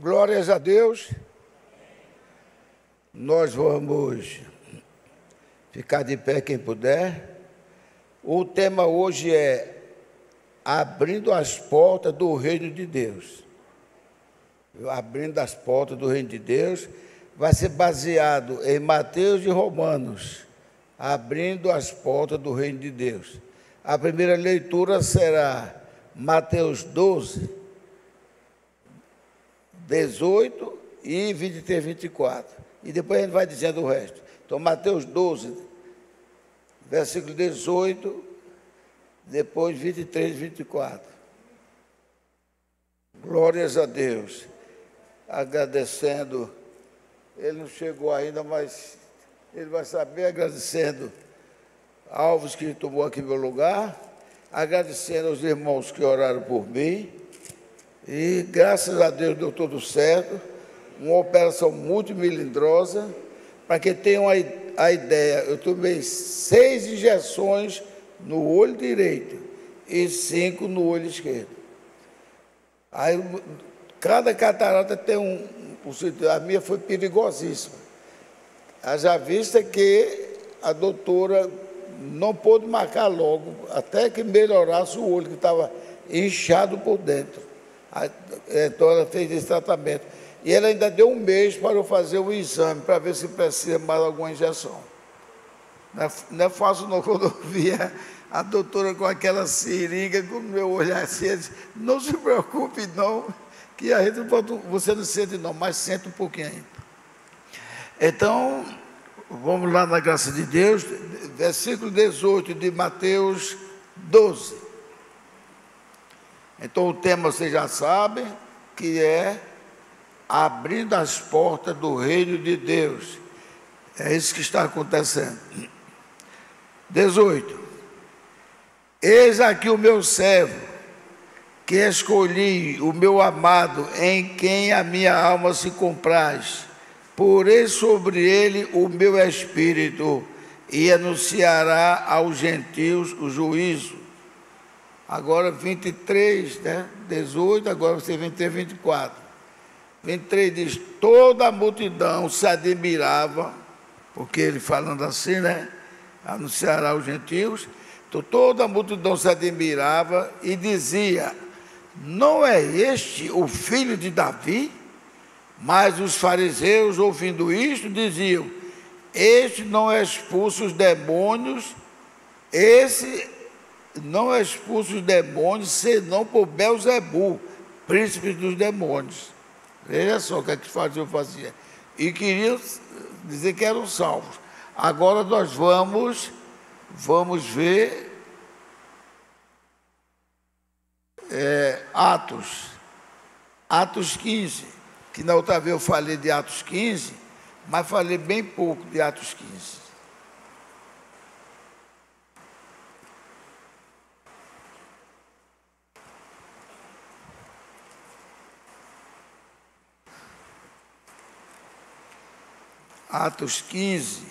Glórias a Deus. Nós vamos ficar de pé quem puder. O tema hoje é abrindo as portas do reino de Deus. Abrindo as portas do reino de Deus vai ser baseado em Mateus e Romanos. Abrindo as portas do reino de Deus. A primeira leitura será Mateus 12, 18 e 23, 24. E depois a gente vai dizendo o resto. Então, Mateus 12, versículo 18, depois 23, 24. Glórias a Deus. Agradecendo. Ele não chegou ainda, mas ele vai saber, agradecendo Alves que tomou aqui meu lugar, agradecendo aos irmãos que oraram por mim. E graças a Deus deu tudo certo. Uma operação muito melindrosa. Para que tenham a ideia, eu tomei 6 injeções no olho direito e 5 no olho esquerdo. Aí, cada catarata tem a minha foi perigosíssima. Haja vista que a doutora não pôde marcar logo, até que melhorasse o olho, que estava inchado por dentro. Então ela fez esse tratamento. E ela ainda deu um mês para eu fazer o exame, para ver se precisa mais alguma injeção. Não é fácil não, quando eu via a doutora com aquela seringa, com o meu olhar assim, ela disse, não se preocupe não, que a gente você não sente não, mas sente um pouquinho ainda. Então, vamos lá na graça de Deus, versículo 18 de Mateus 12. Então o tema vocês já sabem, que é abrindo as portas do reino de Deus. É isso que está acontecendo. 18. Eis aqui o meu servo, que escolhi, o meu amado, em quem a minha alma se compraz. Porei sobre ele o meu espírito, e anunciará aos gentios o juízo. Agora 23, né? 18, agora você 23, 24. 23 diz, toda a multidão se admirava, porque ele falando assim, né? Anunciará aos gentios. Então toda a multidão se admirava e dizia, não é este o filho de Davi? Mas os fariseus, ouvindo isto, diziam, este não expulsa os demônios, esse não expulsa os demônios, senão por Belzebu, príncipe dos demônios. Veja só o que os fariseus faziam. E queriam dizer que eram salvos. Agora nós vamos ver Atos 15, que na outra vez eu falei de Atos 15, mas falei bem pouco de Atos 15. Atos 15.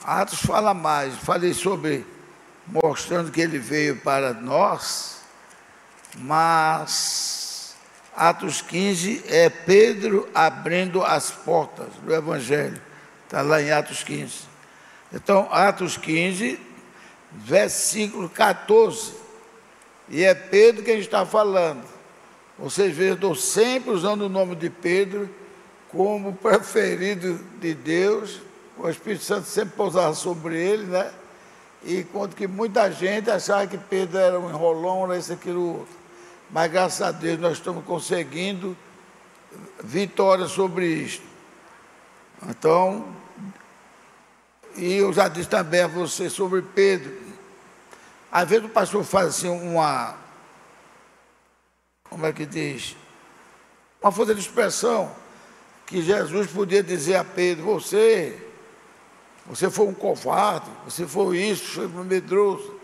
Atos fala mais. Falei sobre mostrando que ele veio para nós, mas Atos 15 é Pedro abrindo as portas do Evangelho. Está lá em Atos 15. Então, Atos 15, versículo 14. E é Pedro que a gente está falando. Vocês veem, eu estou sempre usando o nome de Pedro como preferido de Deus. O Espírito Santo sempre pousava sobre ele, né? E enquanto que muita gente achava que Pedro era um enrolão, era isso, aquilo, outro. Mas graças a Deus nós estamos conseguindo vitória sobre isto. Então, e eu já disse também a você sobre Pedro. Às vezes o pastor faz assim como é que diz? Uma força de expressão, que Jesus podia dizer a Pedro, você foi um covarde, você foi isso, foi um medroso.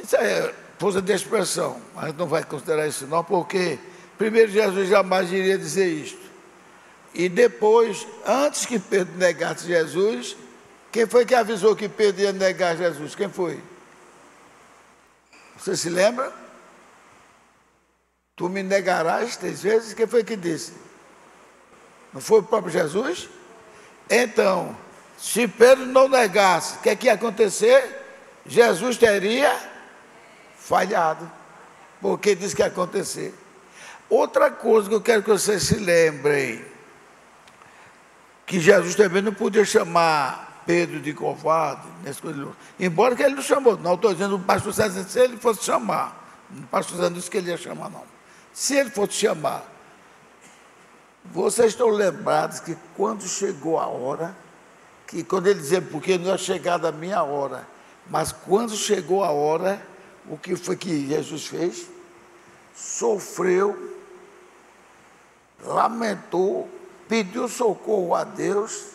Isso é força de expressão, a gente não vai considerar isso não, porque primeiro Jesus jamais iria dizer isto. E depois, antes que Pedro negasse Jesus, quem foi que avisou que Pedro ia negar Jesus? Quem foi? Você se lembra? Tu me negarás 3 vezes? Quem foi que disse? Não foi o próprio Jesus? Então, se Pedro não negasse, o que ia acontecer? Jesus teria falhado, porque disse que ia acontecer. Outra coisa que eu quero que vocês se lembrem, que Jesus também não podia chamar Pedro de covarde, embora que ele não chamou. Não estou dizendo o pastor César, se ele fosse chamar, o pastor César não disse que ele ia chamar, não. Se ele fosse chamar, vocês estão lembrados que quando chegou a hora, que quando ele dizia, porque não é chegada a minha hora, mas quando chegou a hora, o que foi que Jesus fez? Sofreu, lamentou, pediu socorro a Deus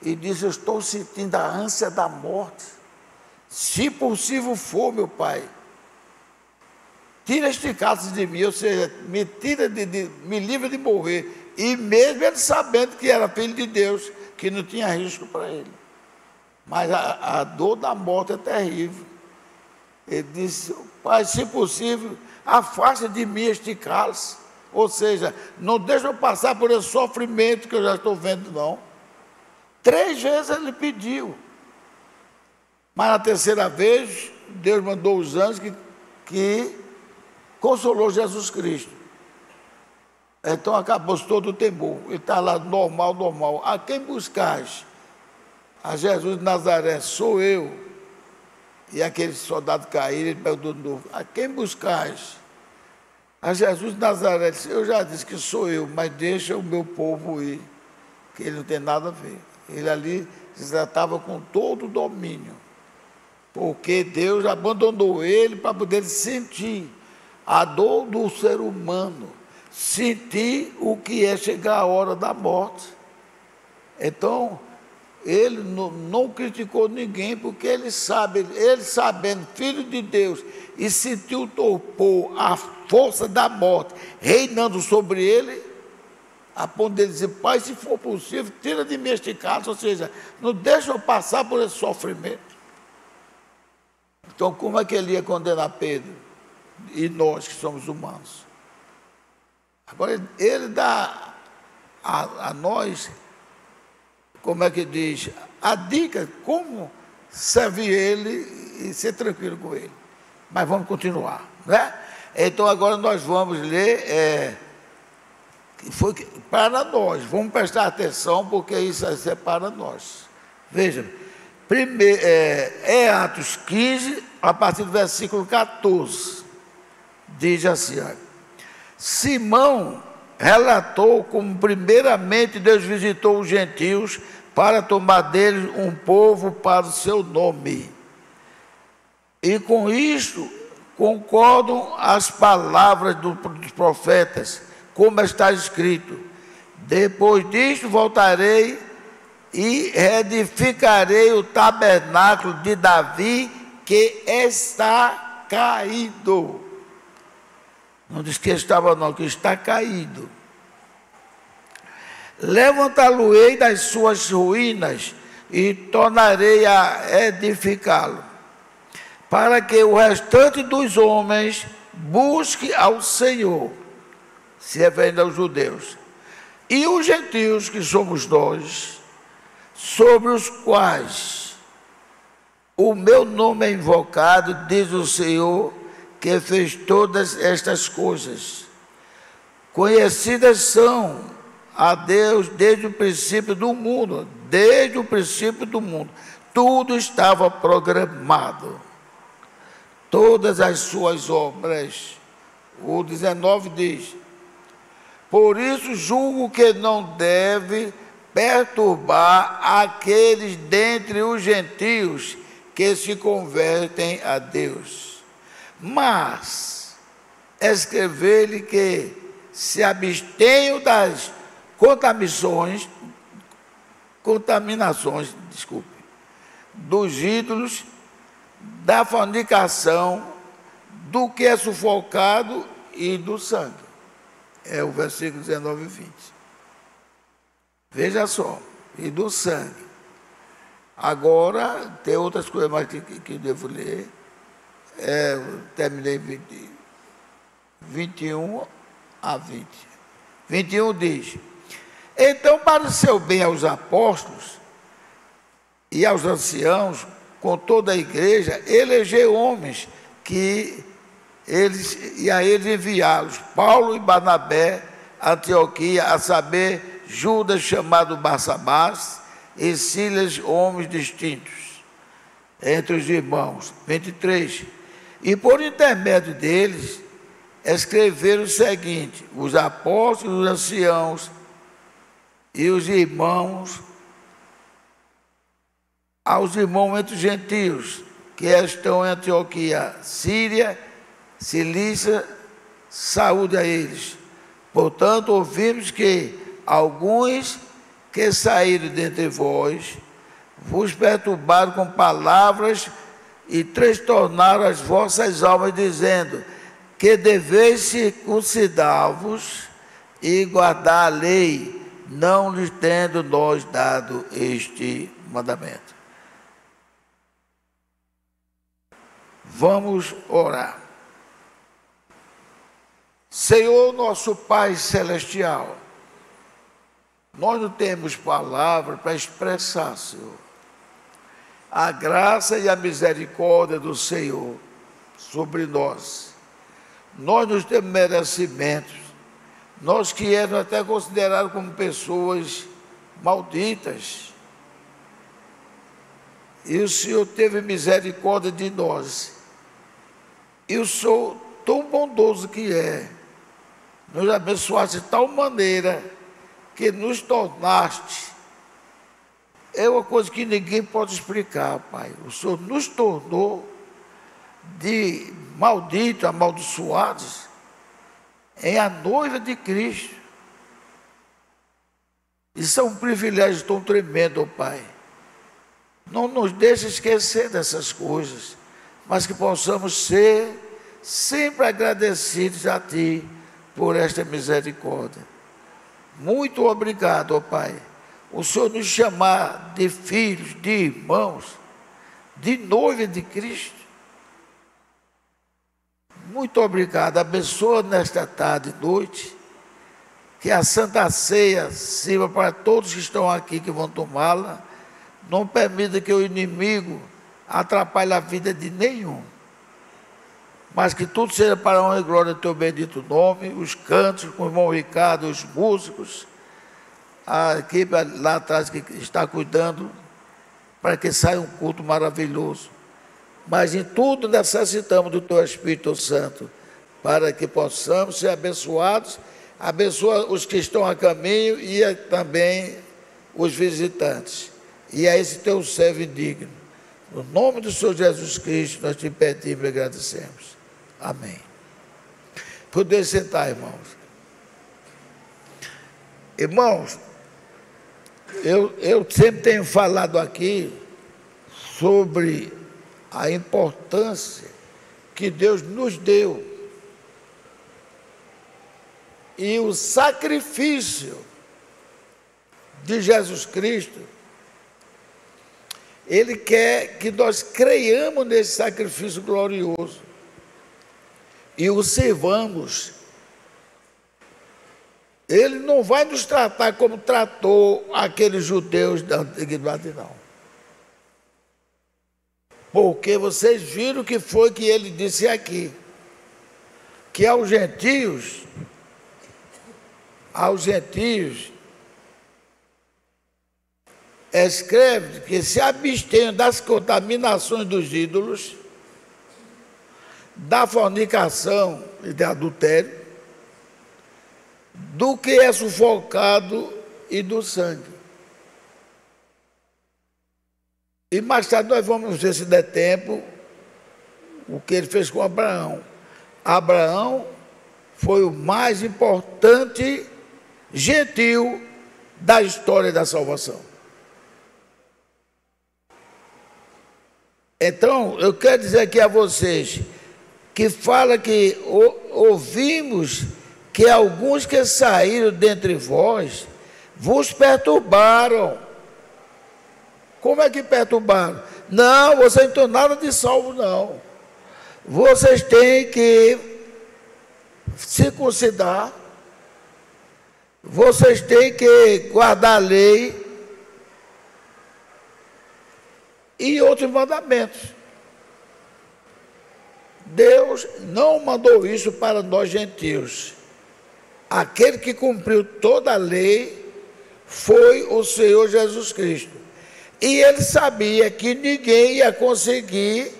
e disse: eu estou sentindo a ânsia da morte. Se possível for, meu Pai, tira este cálice de mim, ou seja, me livra de morrer. E mesmo ele sabendo que era filho de Deus, que não tinha risco para ele. Mas a dor da morte é terrível. Ele disse: Pai, se possível, afasta de mim este cálice. Ou seja, não deixa eu passar por esse sofrimento que eu já estou vendo, não. 3 vezes ele pediu. Mas na terceira vez, Deus mandou os anjos que consolou Jesus Cristo. Então acabou todo o temor. Ele está lá normal. A quem buscais? A Jesus de Nazaré, sou eu. E aquele soldado caíram, ele perguntou de novo: a quem buscais? A Jesus de Nazaré disse: eu já disse que sou eu, mas deixa o meu povo ir, que ele não tem nada a ver. Ele ali se tratava com todo o domínio, porque Deus abandonou ele para poder sentir a dor do ser humano, sentir o que é chegar a hora da morte. Então, ele não criticou ninguém, porque ele sabendo, filho de Deus, e sentiu o torpor, a força da morte reinando sobre ele, a ponto de dizer: Pai, se for possível, tira de mim este cálice, ou seja, não deixa eu passar por esse sofrimento. Então, como é que ele ia condenar Pedro e nós que somos humanos? Agora, ele dá a nós, como é que diz, a dica como servir ele e ser tranquilo com ele. Mas vamos continuar, né? Então agora nós vamos ler, foi para nós, vamos prestar atenção, porque isso é para nós. Veja, primeiro, Atos 15, a partir do versículo 14, diz assim: Simão relatou como primeiramente Deus visitou os gentios para tomar deles um povo para o seu nome. E com isto concordam as palavras dos profetas, como está escrito: depois disto voltarei e reedificarei o tabernáculo de Davi, que está caído. Não diz que estava não, que está caído. Levantá-lo-ei das suas ruínas e tornarei a edificá-lo, para que o restante dos homens busque ao Senhor, se referindo aos judeus, e os gentios, que somos nós, sobre os quais o meu nome é invocado, diz o Senhor, que fez todas estas coisas. Conhecidas são a Deus desde o princípio do mundo, tudo estava programado, todas as suas obras. O 19 diz: por isso julgo que não deve perturbar aqueles dentre os gentios que se convertem a Deus, mas escrever-lhe que se abstenham das contaminações, dos ídolos, da fornicação, do que é sufocado e do sangue. É o versículo 19 e 20. Veja só, e do sangue. Agora, tem outras coisas mais que eu devo ler. Terminei 21 a 20. 21 diz: então pareceu bem aos apóstolos e aos anciãos, com toda a igreja, eleger homens e a eles enviá-los, Paulo e Barnabé, a Antioquia, a saber, Judas, chamado Barsabás, e Silas, homens distintos entre os irmãos. 23. E por intermédio deles, escreveram o seguinte: os apóstolos, os anciãos e os irmãos, aos irmãos entre os gentios, que estão em Antioquia, Síria, Cilícia, saúde a eles. Portanto, ouvimos que alguns que saíram dentre vós vos perturbaram com palavras e transtornaram as vossas almas, dizendo que deveis circuncidar-vos e guardar a lei, não lhes tendo nós dado este mandamento. Vamos orar. Senhor, nosso Pai Celestial, nós não temos palavra para expressar, Senhor, a graça e a misericórdia do Senhor sobre nós. Nós não temos merecimentos, nós que éramos até considerados como pessoas malditas, e o Senhor teve misericórdia de nós, e o Senhor, tão bondoso que é, nos abençoaste de tal maneira que nos tornaste, é uma coisa que ninguém pode explicar, Pai. O Senhor nos tornou de malditos, amaldiçoados, em a noiva de Cristo. Isso é um privilégio tão tremendo, oh Pai. Não nos deixe esquecer dessas coisas, mas que possamos ser sempre agradecidos a Ti por esta misericórdia. Muito obrigado, ó Pai. O Senhor nos chamar de filhos, de irmãos, de noiva de Cristo. Muito obrigado. Abençoa nesta tarde e noite, que a Santa Ceia sirva para todos que estão aqui, que vão tomá-la. Não permita que o inimigo atrapalhe a vida de nenhum, mas que tudo seja para a honra e glória do teu bendito nome. Os cantos com o irmão Ricardo, os músicos, a equipe lá atrás que está cuidando, para que saia um culto maravilhoso. Mas em tudo necessitamos do teu Espírito Santo, para que possamos ser abençoados. Abençoa os que estão a caminho e também os visitantes. E a esse teu servo indigno. No nome do Senhor Jesus Cristo, nós te pedimos e agradecemos. Amém. Poder sentar, irmãos. Irmãos, eu sempre tenho falado aqui sobre a importância que Deus nos deu e o sacrifício de Jesus Cristo. Ele quer que nós creiamos nesse sacrifício glorioso e o servamos. Ele não vai nos tratar como tratou aqueles judeus da antiguidade, não. Porque vocês viram o que foi que ele disse aqui, que aos gentios, escreve que se abstenham das contaminações dos ídolos, da fornicação e do adultério, do que é sufocado e do sangue. E mais tarde nós vamos ver, se der tempo, o que ele fez com Abraão. Abraão foi o mais importante gentil da história da salvação. Então, eu quero dizer aqui a vocês, que fala que ouvimos que alguns que saíram dentre vós vos perturbaram. Como é que perturbaram? Não, vocês não estão nada de salvo, não. Vocês têm que circuncidar, vocês têm que guardar a lei e outros mandamentos. Deus não mandou isso para nós gentios. Aquele que cumpriu toda a lei foi o Senhor Jesus Cristo. E ele sabia que ninguém ia conseguir,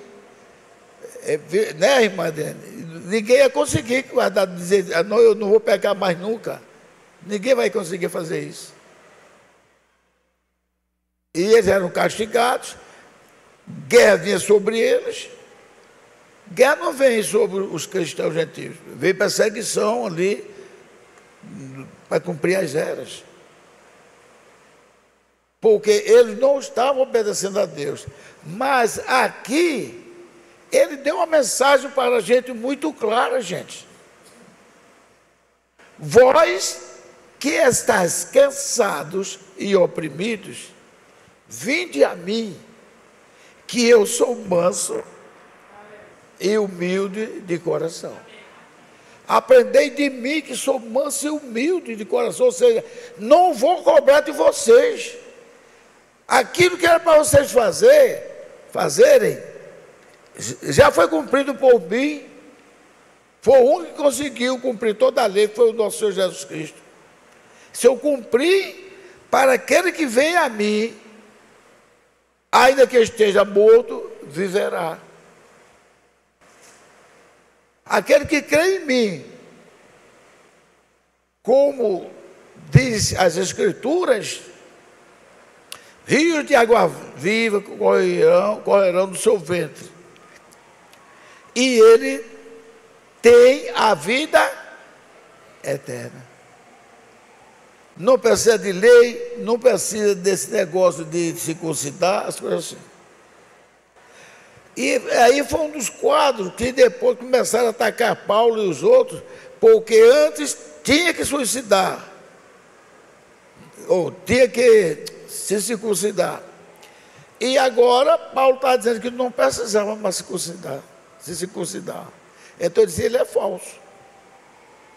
né, irmã Dene? Ninguém ia conseguir guardar, dizer, não, eu não vou pecar mais nunca. Ninguém vai conseguir fazer isso. E eles eram castigados, guerra vinha sobre eles. Guerra não vem sobre os cristãos gentios, vem perseguição ali para cumprir as eras. Porque eles não estavam obedecendo a Deus. Mas aqui, ele deu uma mensagem para a gente muito clara, gente. Vós que estáis cansados e oprimidos, vinde a mim, que eu sou manso e humilde de coração. Aprendei de mim, que sou manso e humilde de coração, ou seja, não vou cobrar de vocês. Aquilo que era para vocês fazerem, já foi cumprido por mim. Foi o único que conseguiu cumprir toda a lei, que foi o nosso Senhor Jesus Cristo. Se eu cumprir, para aquele que vem a mim, ainda que esteja morto, viverá. Aquele que crê em mim, como diz as Escrituras, rios de água viva correrão do seu ventre. E ele tem a vida eterna. Não precisa de lei, não precisa desse negócio de circuncidar, as coisas assim. E aí foi um dos quadros que depois começaram a atacar Paulo e os outros, porque antes tinha que suicidar, ou tinha que se circuncidar. E agora Paulo está dizendo que não precisava mais se circuncidar. Então ele disse, ele é falso.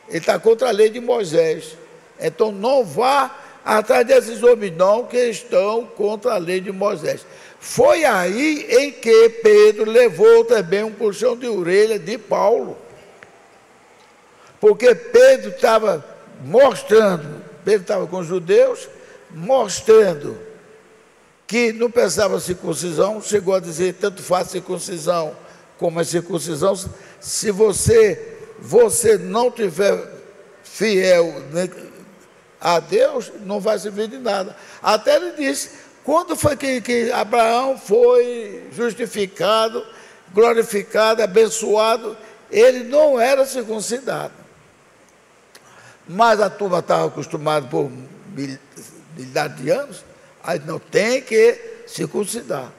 Ele está contra a lei de Moisés. Então não vá atrás desses homens não, que estão contra a lei de Moisés. Foi aí em que Pedro levou também um puxão de orelha de Paulo. Porque Pedro estava com os judeus, mostrando que não precisava circuncisão, chegou a dizer, tanto faz circuncisão como a circuncisão, se você não tiver fiel a Deus, não vai servir de nada. Até ele disse, quando foi que Abraão foi justificado, glorificado, abençoado, ele não era circuncidado. Mas a turma estava acostumada por milhares de anos, aí não tem que circuncidar.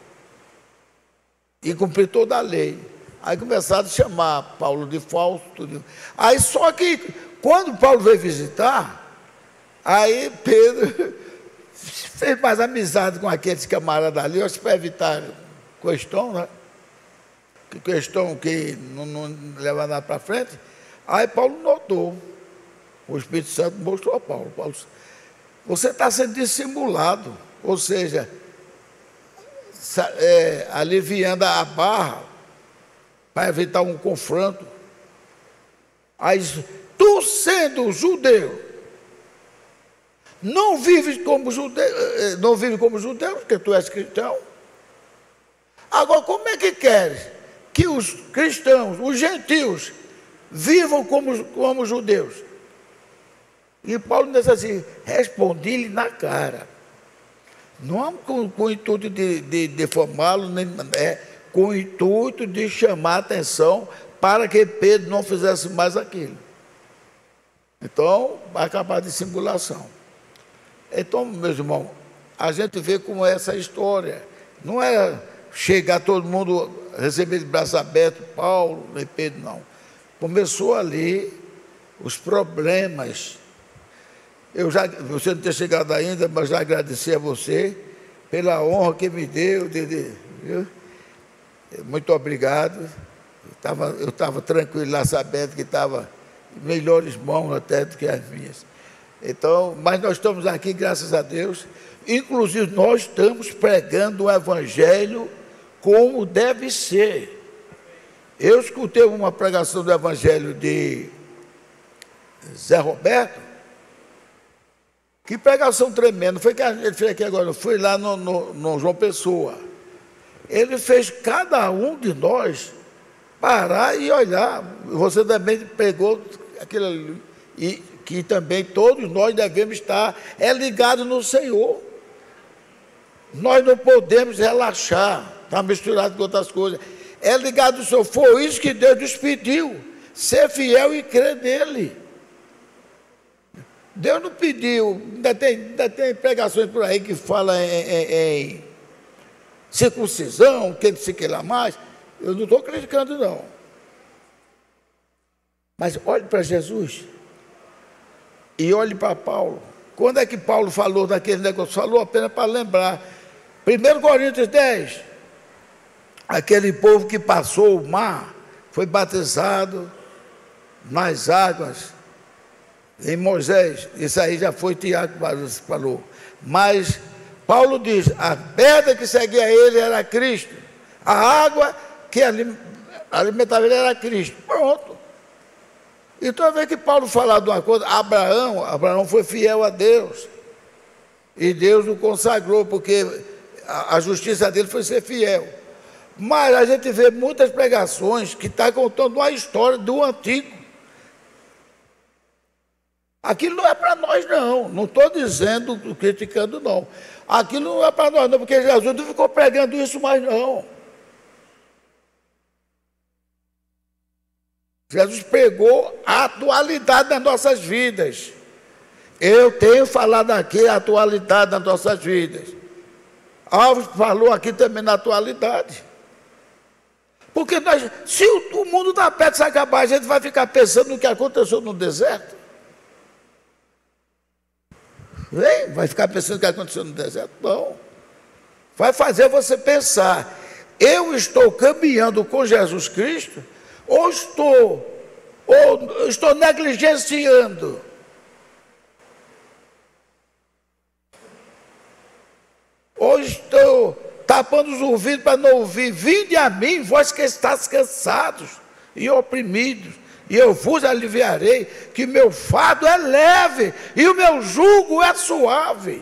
E cumprir toda a lei. Aí começaram a chamar Paulo de falso. Tudo. Aí só que, quando Paulo veio visitar, aí Pedro fez mais amizade com aqueles camaradas ali, para evitar questão, né? Questão que não leva nada para frente. Aí Paulo notou, o Espírito Santo mostrou a Paulo, você está sendo dissimulado, ou seja, aliviando a barra para evitar um confronto. Aí, tu sendo judeu, não vive como judeu, porque tu és cristão. Agora, como é que queres que os cristãos, os gentios, vivam como judeus? E Paulo disse assim, respondi-lhe na cara. Não com o intuito de defamá-lo, com o intuito de chamar a atenção para que Pedro não fizesse mais aquilo. Então, vai acabar de simulação. Então, meus irmãos, a gente vê como é essa história. Não é chegar todo mundo, receber de braço aberto, Paulo e Pedro, não. Começou ali os problemas. Você não tem chegado ainda, mas já agradeci a você pela honra que me deu. Viu? Muito obrigado. Eu estava tranquilo lá, sabendo que estava melhores mãos até do que as minhas. Então, mas nós estamos aqui, graças a Deus. Inclusive, nós estamos pregando o Evangelho como deve ser. Eu escutei uma pregação do Evangelho de Zé Roberto. Que pregação tremenda. Foi que ele fez aqui agora. Eu fui lá no João Pessoa. Ele fez cada um de nós parar e olhar. Você também pegou aquilo ali. E que também todos nós devemos estar ligados no Senhor. Nós não podemos relaxar, está misturado com outras coisas. É ligado no Senhor. Foi isso que Deus nos pediu. Ser fiel e crer nele. Deus não pediu. Ainda tem pregações por aí que falam em circuncisão, que se queira mais. Eu não estou criticando, não. Mas olhe para Jesus. E olhe para Paulo. Quando é que Paulo falou daquele negócio? Falou apenas para lembrar. 1 Coríntios 10. Aquele povo que passou o mar, foi batizado nas águas em Moisés. Isso aí já foi Tiago que falou. Mas Paulo diz, a pedra que seguia ele era Cristo. A água que alimentava ele era Cristo. Pronto. Então, vê que Paulo fala de uma coisa, Abraão foi fiel a Deus. E Deus o consagrou, porque a justiça dele foi ser fiel. Mas a gente vê muitas pregações que estão contando uma história do antigo. Aquilo não é para nós, não. Não estou dizendo, criticando, não. Aquilo não é para nós, não, porque Jesus não ficou pregando isso mais, não. Jesus pregou a atualidade das nossas vidas. Eu tenho falado aqui a atualidade das nossas vidas. Alves falou aqui também na atualidade. Porque se o mundo está perto de se acabar, a gente vai ficar pensando no que aconteceu no deserto? Vai ficar pensando no que aconteceu no deserto? Não. Vai fazer você pensar, eu estou caminhando com Jesus Cristo, ou estou negligenciando? Ou estou tapando os ouvidos para não ouvir? Vinde a mim, vós que estáis cansados e oprimidos, e eu vos aliviarei, que meu fardo é leve e o meu jugo é suave.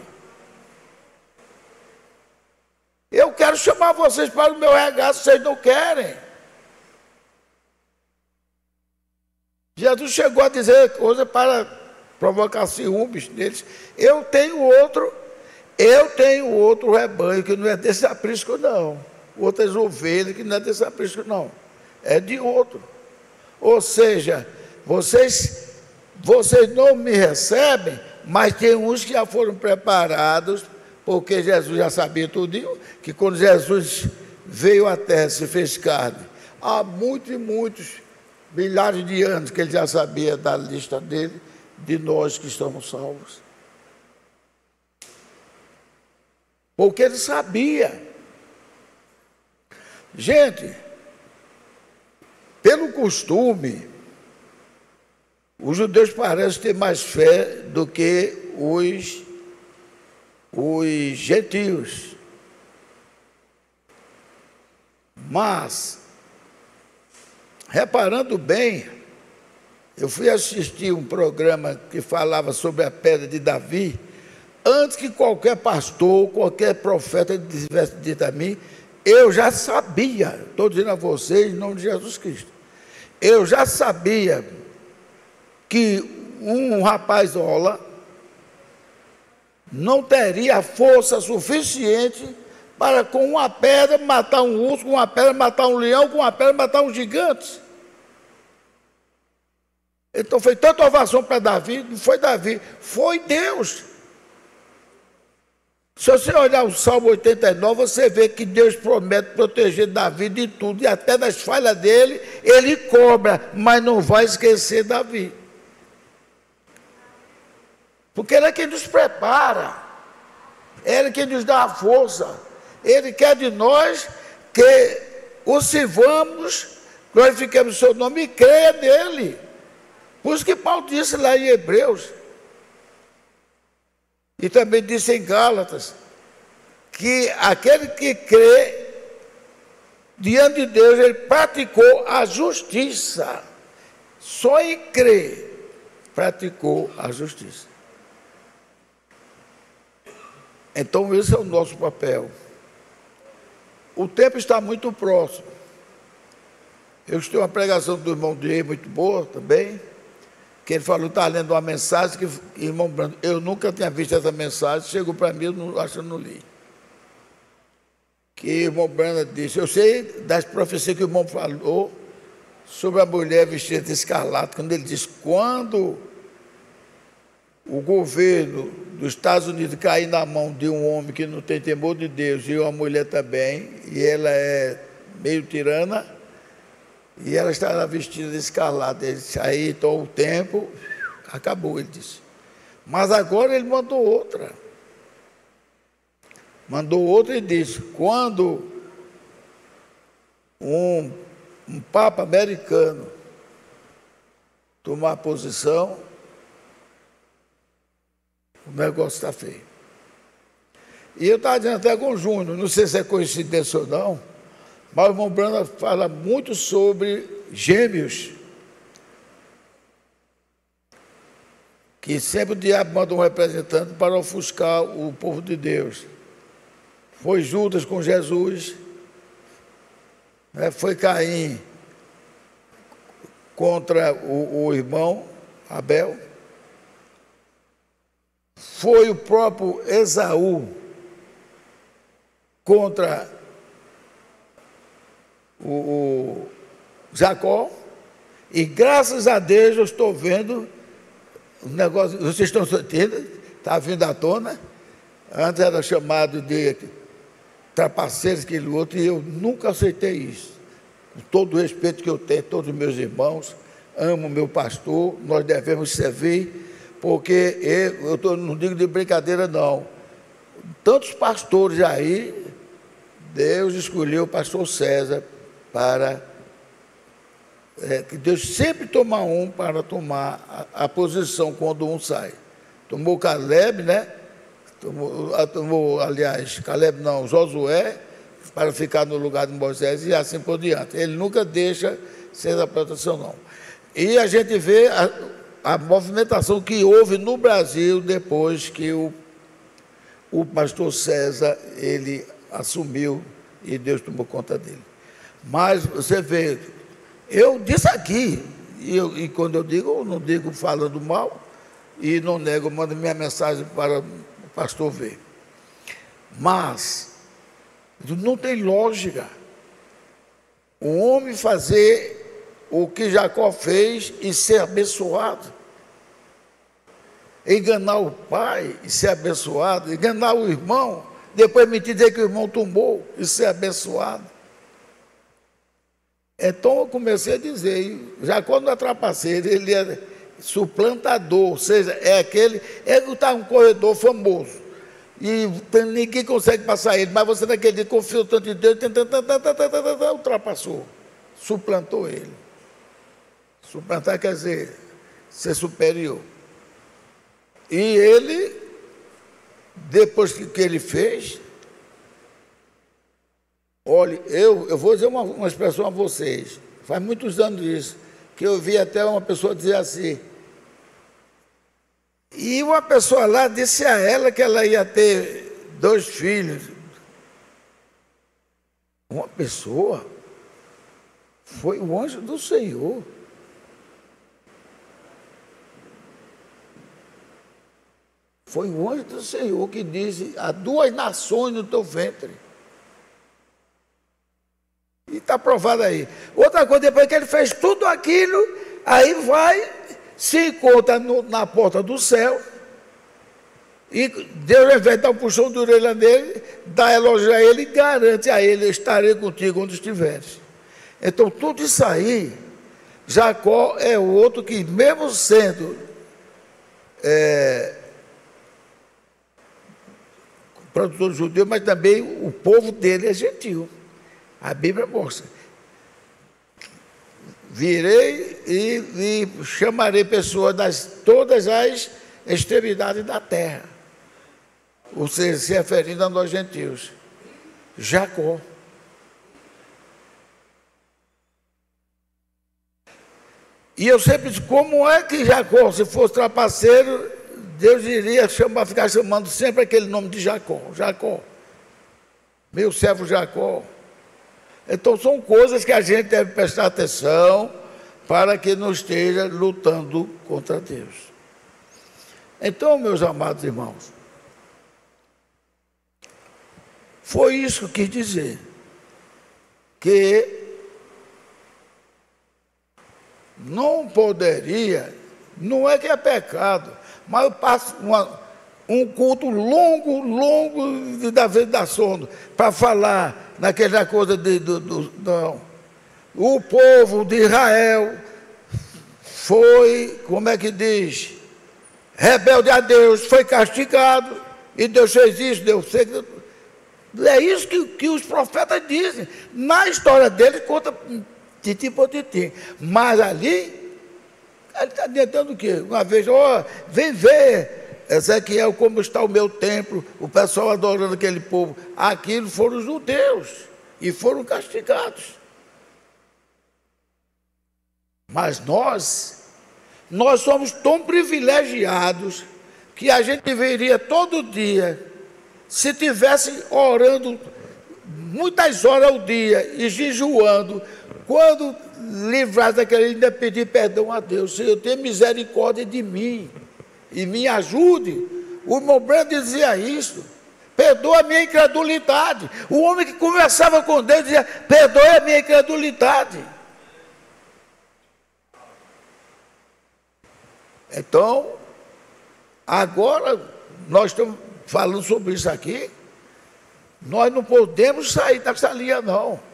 Eu quero chamar vocês para o meu regaço, vocês não querem. Jesus chegou a dizer coisa para provocar ciúmes neles. Eu tenho outro rebanho que não é desse aprisco, não. Outras ovelhas que não é desse aprisco, não. É de outro. Ou seja, vocês não me recebem, mas tem uns que já foram preparados, porque Jesus já sabia tudinho, que quando Jesus veio à terra, se fez carne, há muitos e muitos milhares de anos que ele já sabia da lista dele, de nós que estamos salvos. Porque ele sabia. Gente, pelo costume, os judeus parecem ter mais fé do que os gentios. Mas, reparando bem, eu fui assistir um programa que falava sobre a pedra de Davi. Antes que qualquer pastor, qualquer profeta tivesse dito a mim, eu já sabia, estou dizendo a vocês em nome de Jesus Cristo, eu já sabia que um rapazola não teria força suficiente para com uma pedra matar um urso, com uma pedra matar um leão, com uma pedra matar um gigante. Então foi tanta ovação para Davi, não foi Davi, foi Deus. Se você olhar o Salmo 89, você vê que Deus promete proteger Davi de tudo, e até das falhas dele, ele cobra, mas não vai esquecer Davi. Porque ele é quem nos prepara, ele é quem nos dá a força, ele quer de nós que o sirvamos, glorifiquemos o seu nome e creia nele. Por isso que Paulo disse lá em Hebreus, e também disse em Gálatas, que aquele que crê diante de Deus, ele praticou a justiça. Só em crer, praticou a justiça. Então, esse é o nosso papel. O tempo está muito próximo. Eu estou uma pregação do irmão Diego muito boa também, que ele falou, está lendo uma mensagem que, irmão Brando, eu nunca tinha visto essa mensagem, chegou para mim, acho que eu não li. Que o irmão Brando disse, eu sei das profecias que o irmão falou sobre a mulher vestida de escarlate, quando ele diz, quando o governo dos Estados Unidos cair na mão de um homem que não tem temor de Deus, e uma mulher também, e ela é meio tirana, e ela está vestida de escarlate. Ele disse, aí então o tempo acabou, ele disse. Mas agora ele mandou outra. Mandou outra e disse, quando um Papa americano tomar posição, o negócio está feio. E eu estava dizendo até com o Júnior, não sei se é coincidência ou não, mas o irmão Brando fala muito sobre gêmeos. Que sempre o diabo manda um representante para ofuscar o povo de Deus. Foi Judas com Jesus, né? Foi Caim contra o irmão Abel, foi o próprio Esaú contra o Jacó, e graças a Deus eu estou vendo o negócio, vocês estão sentindo, está vindo à tona, antes era chamado de trapaceiros, aquele outro, e eu nunca aceitei isso. Com todo o respeito que eu tenho, todos os meus irmãos, amo o meu pastor, nós devemos servir, porque não digo de brincadeira não, tantos pastores aí, Deus escolheu o pastor César para, que Deus sempre toma um para tomar a posição quando um sai. Tomou Caleb, né? Aliás, Caleb não, Josué, para ficar no lugar de Moisés e assim por diante. Ele nunca deixa ser da proteção, não. E a gente vê a movimentação que houve no Brasil depois que o pastor César, ele assumiu e Deus tomou conta dele. Mas você vê, eu disse aqui, e quando eu digo, eu não digo falando mal, e não nego, eu mando minha mensagem para o pastor ver. Mas não tem lógica um homem fazer o que Jacó fez e ser abençoado, enganar o pai e ser abençoado, enganar o irmão, depois me dizer que o irmão tomou e ser abençoado. Então eu comecei a dizer, Jacó não é trapaceiro, ele é suplantador, ou seja, é aquele, ele está um corredor famoso, e ninguém consegue passar ele, mas você naquele dia confiou tanto em Deus, ultrapassou, suplantou ele. Suplantar quer dizer ser superior. E ele, depois que ele fez, olha, eu vou dizer uma expressão a vocês, faz muitos anos isso, que eu vi até uma pessoa dizer assim, e uma pessoa lá disse a ela que ela ia ter 2 filhos. Uma pessoa, foi o anjo do Senhor. Foi o anjo do Senhor que disse, há 2 nações no teu ventre. E está provado aí. Outra coisa, depois que ele fez tudo aquilo, aí vai, se encontra na porta do céu, e Deus, ao invés de dar um puxão de orelha nele, dá elogio a ele e garante a ele, eu estarei contigo onde estiveres. Então, tudo isso aí, Jacó é o outro que, mesmo sendo produtor judeu, mas também o povo dele é gentil. A Bíblia mostra. virei e chamarei pessoas das todas as extremidades da terra. Ou seja, se referindo a nós gentios. Jacó. E eu sempre disse, como é que Jacó, se fosse trapaceiro, Deus iria ficar chamando sempre aquele nome de Jacó. Jacó. Meu servo Jacó. Então são coisas que a gente deve prestar atenção para que não esteja lutando contra Deus. Então, meus amados irmãos, foi isso que eu quis dizer. Que não poderia, não é que é pecado, mas eu passo um culto longo da vez da sono, para falar naquela coisa não. O povo de Israel foi, como é que diz, rebelde a Deus, foi castigado, e Deus fez isso, Deus fez. É isso que os profetas dizem. Na história deles, conta titi por titi. Mas ali, ele está tentando o quê? Uma vez, vem ver, Ezequiel, como está o meu templo, o pessoal adorando aquele povo. Aquilo foram os judeus, e foram castigados. Mas nós somos tão privilegiados, que a gente deveria todo dia, se tivesse orando muitas horas ao dia e jejuando, quando livrar daquele, ainda pedir perdão a Deus. Senhor, tenha misericórdia de mim e me ajude. O irmão Brando dizia isso. Perdoa a minha incredulidade. O homem que conversava com Deus dizia, perdoe a minha incredulidade. Então, agora nós estamos falando sobre isso aqui. Nós não podemos sair dessa linha, não.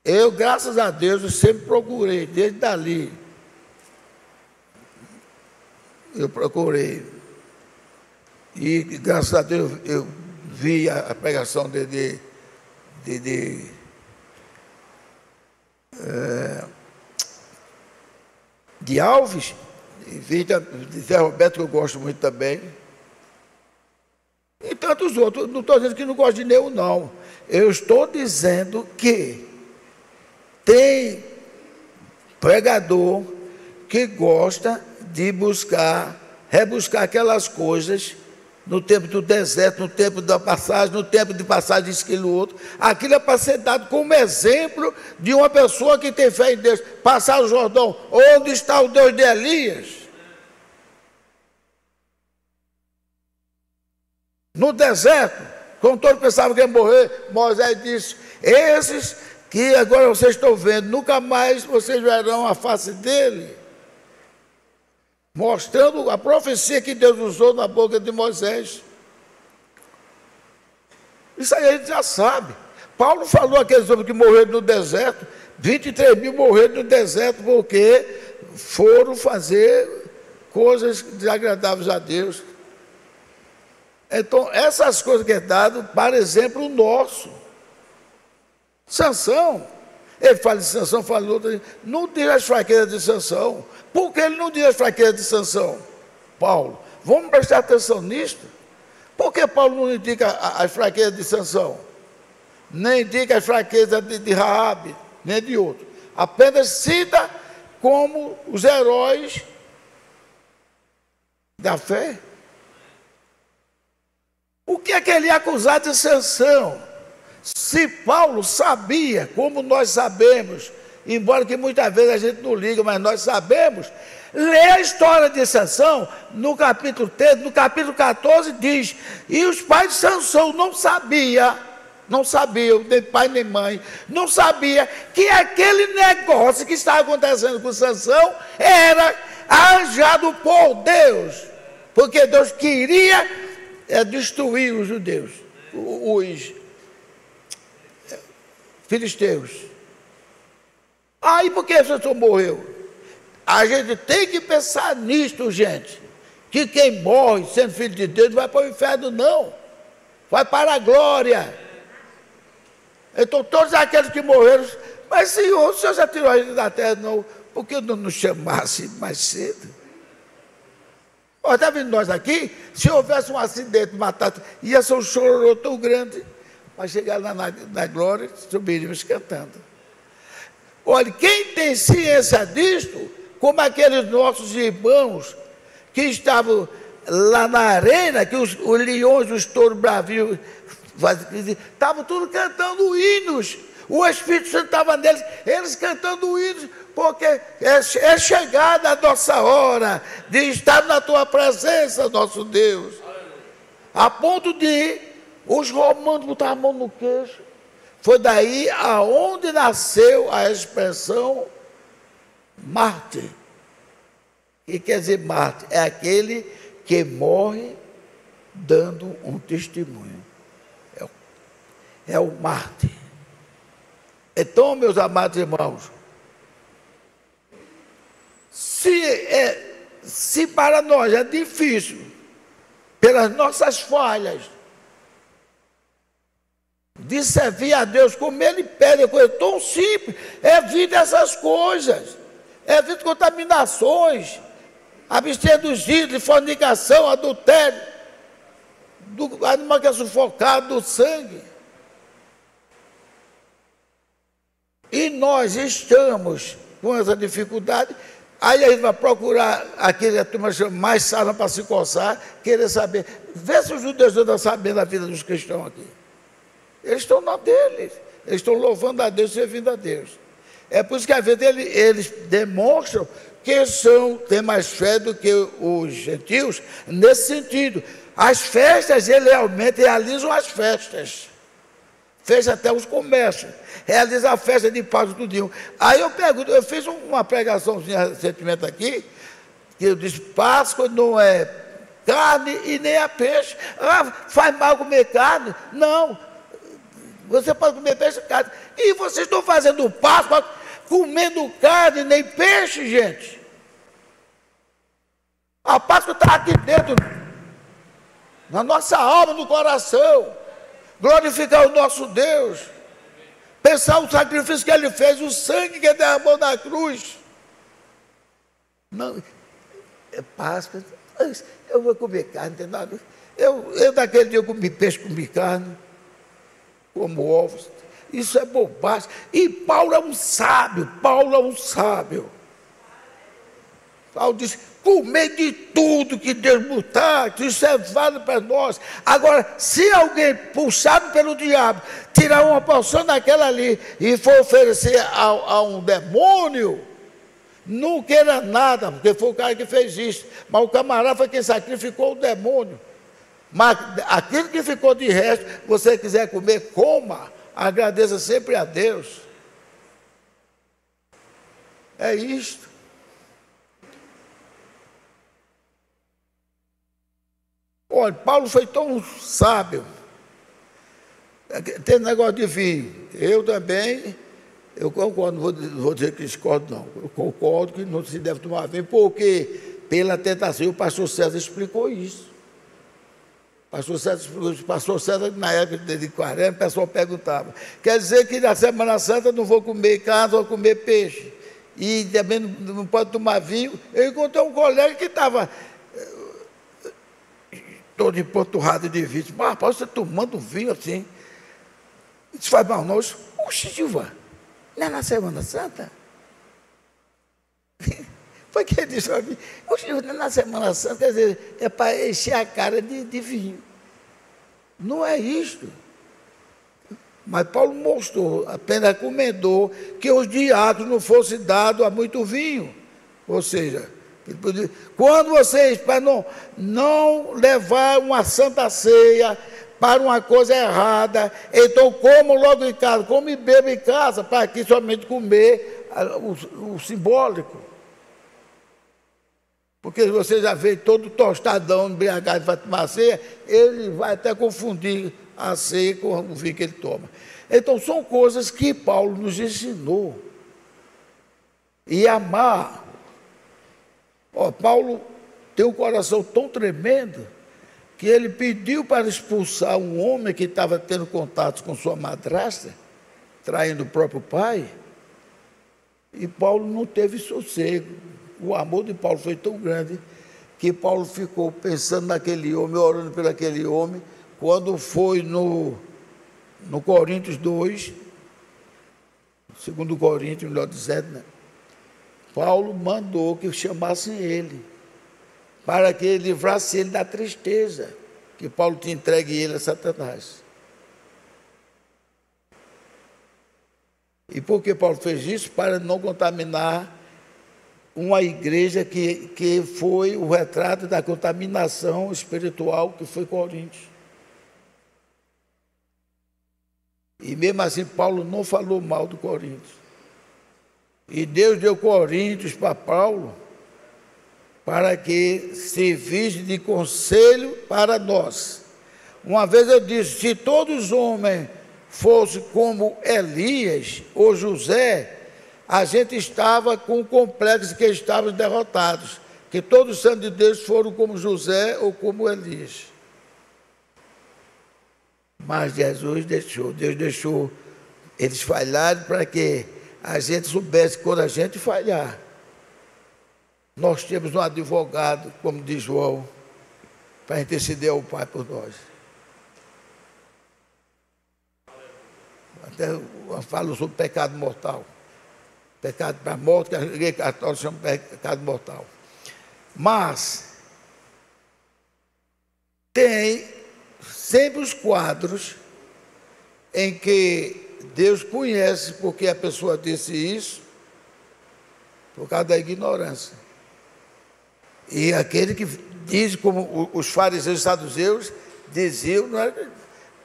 Eu, graças a Deus, eu sempre procurei, desde dali. Eu procurei. E, graças a Deus, eu vi a pregação de Alves, e vi de Zé Roberto, que eu gosto muito também. E tantos outros. Não estou dizendo que não gosto de nenhum, não. Eu estou dizendo que tem pregador que gosta de rebuscar aquelas coisas no tempo do deserto, no tempo da passagem, no tempo de passagem disso, aquilo, outro. Aquilo é para ser dado como exemplo de uma pessoa que tem fé em Deus. Passar o Jordão, onde está o Deus de Elias? No deserto, quando todos pensavam que ia morrer, Moisés disse, esses que agora vocês estão vendo, nunca mais vocês verão a face dele. Mostrando a profecia que Deus usou na boca de Moisés. Isso aí a gente já sabe. Paulo falou aqueles homens que morreram no deserto, 23 mil morreram no deserto porque foram fazer coisas desagradáveis a Deus. Então, essas coisas que é dado, para exemplo nosso. Sansão, ele fala de Sansão, fala de outra, não diz as fraquezas de Sansão. Por que ele não diz as fraquezas de Sansão? Paulo, vamos prestar atenção nisto? Por que Paulo não indica as fraquezas de Sansão? Nem indica as fraquezas de Raabe, nem de outro. Apenas cita como os heróis da fé. O que é que ele ia acusar de Sansão? Se Paulo sabia, como nós sabemos, embora que muitas vezes a gente não liga, mas nós sabemos, lê a história de Sansão, no capítulo 13, no capítulo 14, diz, e os pais de Sansão não sabiam, nem pai nem mãe, não sabia que aquele negócio que estava acontecendo com Sansão era arranjado por Deus, porque Deus queria destruir os judeus, os filisteus. Aí por que Sansão morreu? A gente tem que pensar nisto, gente, que quem morre sendo filho de Deus não vai para o inferno, não, vai para a glória. Então todos aqueles que morreram Mas, Senhor, o Senhor já tirou a gente da terra, não, por que não nos chamasse mais cedo? Olha, está vendo nós aqui? Se houvesse um acidente, matasse, ia ser um chororô tão grande. Mas chegar lá na glória, subiríamos cantando. Olha, quem tem ciência disto, como aqueles nossos irmãos que estavam lá na arena, que os leões, os touros bravios, estavam tudo cantando hinos. O Espírito Santo estava neles, eles cantando hinos, porque é chegada a nossa hora de estar na tua presença, nosso Deus. A ponto de os romanos botar a mão no queixo. Foi daí aonde nasceu a expressão mártir. O que quer dizer mártir? É aquele que morre dando um testemunho. É o mártir. Então, meus amados irmãos, se para nós é difícil, pelas nossas falhas, de servir a Deus como Ele pede, é coisa tão simples, evite essas coisas, evite contaminações, abster dos ídolos, de fornicação, adultério, do animal que é sufocado, do sangue. E nós estamos com essa dificuldade, aí a gente vai procurar aquele que turma chama mais sarna para se coçar, querer saber. Vê se os judeus estão sabendo a vida dos cristãos aqui. Eles estão na deles, eles estão louvando a Deus, servindo a Deus. É por isso que às vezes eles demonstram que têm mais fé do que os gentios, nesse sentido. As festas, eles realmente realizam as festas. Fecha até os comércios, realiza a festa de Páscoa tudinho. Aí eu pergunto, eu fiz uma pregaçãozinha recentemente aqui, que eu disse, Páscoa não é carne e nem é peixe. Ah, faz mal comer carne? Não, você pode comer peixe e carne. E vocês estão fazendo Páscoa comendo carne nem peixe, gente? A Páscoa está aqui dentro, na nossa alma, no coração. Glorificar o nosso Deus, pensar o sacrifício que Ele fez, o sangue que Ele derramou na cruz. Não, é Páscoa, eu vou comer carne, não tem nada. Eu daquele dia eu comi peixe, comi carne, como ovos. Isso é bobagem. E Paulo é um sábio, Paulo disse, comer de tudo que Deus botar, que isso é válido para nós. Agora, se alguém puxado pelo diabo, tirar uma porção daquela ali e for oferecer a um demônio, não queira nada, porque foi o cara que fez isso. Mas o camarada foi quem sacrificou o demônio. Mas aquilo que ficou de resto, você quiser comer, coma, agradeça sempre a Deus. É isto. Olha, Paulo foi tão sábio. Tem negócio de vinho. Eu também, eu concordo, não vou dizer que discordo, não. Eu concordo que não se deve tomar vinho, porque pela tentação, o pastor César explicou isso. Pastor César, na época de 40, o pessoal perguntava, quer dizer que na Semana Santa não vou comer carne, vou comer peixe. E também não pode tomar vinho. Eu encontrei um colega que estava todo empanturrado de vinho. Mas, rapaz, você tomando vinho assim, isso faz mal não? Oxe, Gilvan, não é na Semana Santa? Foi que ele disse para mim, oxe, não é na Semana Santa, quer dizer, é para encher a cara de vinho. Não é isto. Mas Paulo mostrou, apenas recomendou que os diáconos não fossem dados a muito vinho. Ou seja, quando vocês, para não levar uma santa ceia para uma coisa errada, então como logo em casa, come e beba em casa, para aqui somente comer o simbólico. Porque se você já veio todo tostadão, embriagado, vai tomar ceia, ele vai até confundir a ceia com o vinho que ele toma. Então são coisas que Paulo nos ensinou. E amar. Paulo tem um coração tão tremendo que ele pediu para expulsar um homem que estava tendo contato com sua madrasta, traindo o próprio pai. E Paulo não teve sossego. O amor de Paulo foi tão grande que Paulo ficou pensando naquele homem, orando por aquele homem. Quando foi no Coríntios 2, 2 Coríntios, melhor dizendo, né? Paulo mandou que chamassem ele, para que ele livrasse ele da tristeza, que Paulo tinha entregue ele a Satanás. E por que Paulo fez isso? Para não contaminar uma igreja que foi o retrato da contaminação espiritual que foi Coríntios. E mesmo assim Paulo não falou mal do Coríntios. E Deus deu Coríntios para Paulo para que servisse de conselho para nós. Uma vez eu disse, se todos os homens fossem como Elias ou José, a gente estava com o complexo que estávamos derrotados, que todos os santos de Deus foram como José ou como Elias. Mas Deus deixou eles falharem para que a gente soubesse que quando a gente falhar, nós temos um advogado, como diz João, para interceder ao Pai por nós. Até eu falo sobre pecado mortal. Pecado para a morte, que a igreja católica chama pecado mortal. Mas tem sempre os quadros em que Deus conhece porque a pessoa disse isso por causa da ignorância. E aquele que diz, como os fariseus e saduceus diziam, não era,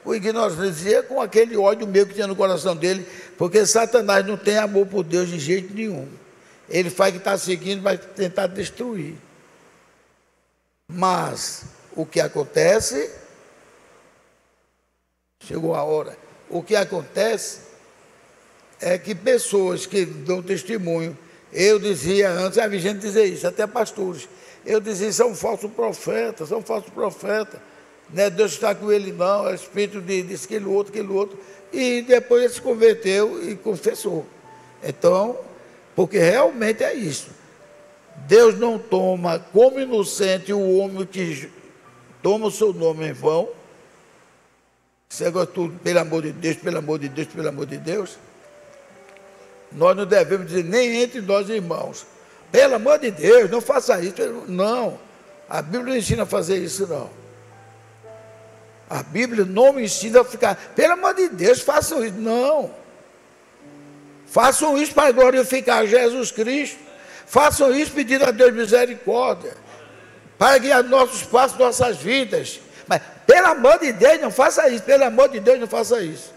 o ignorante dizia com aquele ódio meio que tinha no coração dele, porque Satanás não tem amor por Deus de jeito nenhum. Ele faz que está seguindo, vai tentar destruir. Mas o que acontece, chegou a hora, o que acontece é que pessoas que dão testemunho, eu dizia antes, a gente dizia isso, até pastores, eu dizia, são falsos profetas, não é Deus está com ele não, é espírito de aquele outro, e depois ele se converteu e confessou. Então, porque realmente é isso, Deus não toma como inocente o homem que toma o seu nome em vão, isso é tudo, pelo amor de Deus, pelo amor de Deus, pelo amor de Deus. Nós não devemos dizer nem entre nós irmãos, pelo amor de Deus, não faça isso. Não, a Bíblia não ensina a fazer isso não. A Bíblia não me ensina a ficar, pelo amor de Deus, façam isso. Não. Façam isso para glorificar Jesus Cristo. Façam isso pedindo a Deus misericórdia, para guiar nossos passos, nossas vidas. Mas, pelo amor de Deus, não faça isso. Pelo amor de Deus, não faça isso.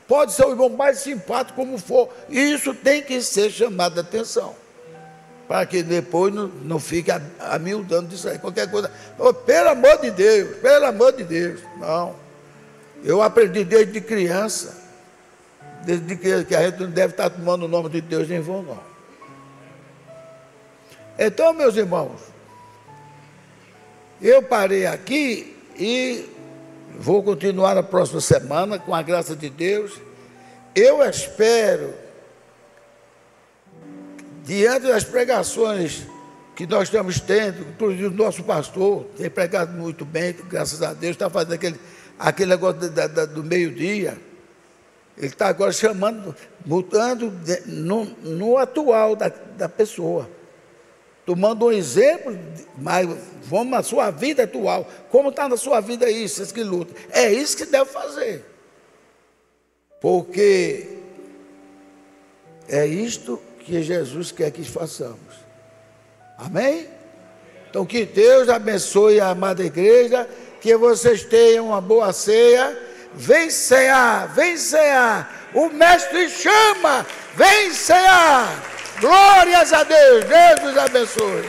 Pode ser o irmão mais simpático como for. Isso tem que ser chamado de atenção, para que depois não fique amiudando disso aí. Qualquer coisa, oh, pelo amor de Deus, não. Eu aprendi desde criança, desde que a gente não deve estar tomando o nome de Deus em vão, não. Então, meus irmãos, eu parei aqui e vou continuar na próxima semana, com a graça de Deus. Eu espero, diante das pregações que nós estamos tendo, inclusive o nosso pastor tem pregado muito bem, graças a Deus, está fazendo aquele negócio do meio-dia. Ele está agora chamando, mudando no atual da pessoa, tomando um exemplo, mas vamos na sua vida atual, como está na sua vida isso, esses que lutam. É isso que deve fazer, porque é isto que Jesus quer que façamos. Amém? Então que Deus abençoe a amada igreja, que vocês tenham uma boa ceia. Vem cear, o mestre chama, vem cear. Glórias a Deus, Deus nos abençoe.